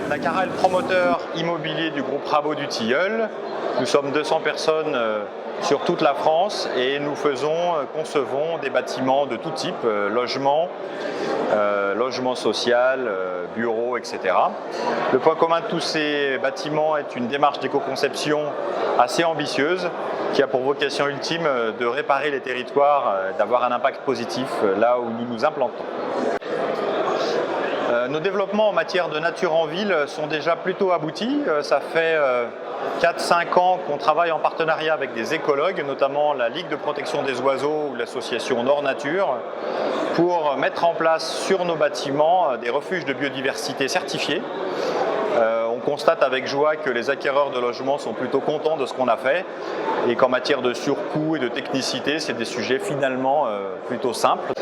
Nakara est le promoteur immobilier du groupe Rabot du Tilleul. Nous sommes 200 personnes sur toute la France et nous concevons des bâtiments de tout type, logement social, bureaux, etc. Le point commun de tous ces bâtiments est une démarche d'éco-conception assez ambitieuse qui a pour vocation ultime de réparer les territoires, d'avoir un impact positif là où nous nous implantons. Nos développements en matière de nature en ville sont déjà plutôt aboutis. Ça fait 4-5 ans qu'on travaille en partenariat avec des écologues, notamment la Ligue de protection des oiseaux ou l'association Nord Nature, pour mettre en place sur nos bâtiments des refuges de biodiversité certifiés. On constate avec joie que les acquéreurs de logements sont plutôt contents de ce qu'on a fait et qu'en matière de surcoût et de technicité, c'est des sujets finalement plutôt simples.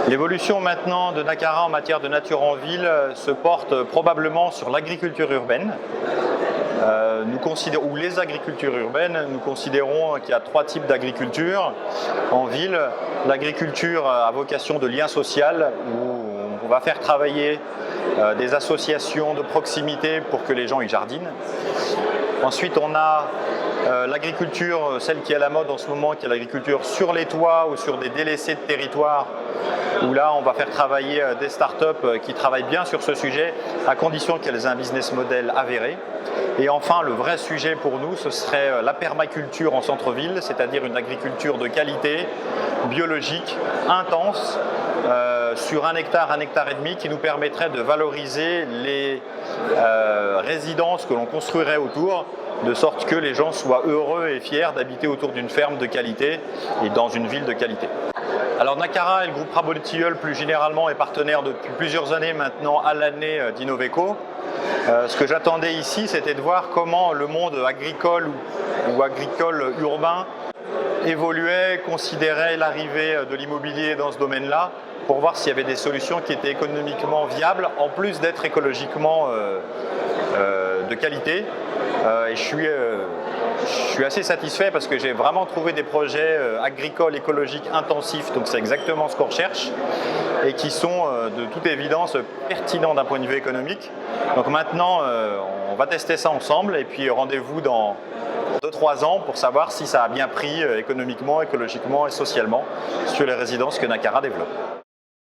L'évolution maintenant de Nakara en matière de nature en ville se porte probablement sur l'agriculture urbaine. Ou les agricultures urbaines, nous considérons qu'il y a 3 types d'agriculture en ville. L'agriculture à vocation de lien social, où on va faire travailler des associations de proximité pour que les gens y jardinent. Ensuite, on a l'agriculture, celle qui est à la mode en ce moment, qui est l'agriculture sur les toits ou sur des délaissés de territoire, où là, on va faire travailler des startups qui travaillent bien sur ce sujet, à condition qu'elles aient un business model avéré. Et enfin, le vrai sujet pour nous, ce serait la permaculture en centre-ville, c'est-à-dire une agriculture de qualité, biologique, intense, sur 1 hectare, 1,5 hectares, qui nous permettrait de valoriser les résidences que l'on construirait autour, de sorte que les gens soient heureux et fiers d'habiter autour d'une ferme de qualité et dans une ville de qualité. Alors Nakara et le groupe Rabot du Tilleul plus généralement est partenaire depuis plusieurs années maintenant à l'année d'Innoveco. Ce que j'attendais ici, c'était de voir comment le monde agricole ou agricole urbain évoluait, considérait l'arrivée de l'immobilier dans ce domaine-là, pour voir s'il y avait des solutions qui étaient économiquement viables, en plus d'être écologiquement de qualité. Et je suis assez satisfait parce que j'ai vraiment trouvé des projets agricoles, écologiques, intensifs, donc c'est exactement ce qu'on recherche, et qui sont de toute évidence pertinents d'un point de vue économique. Donc maintenant, on va tester ça ensemble, et puis rendez-vous dans 2-3 ans pour savoir si ça a bien pris économiquement, écologiquement et socialement sur les résidences que Nakara développe.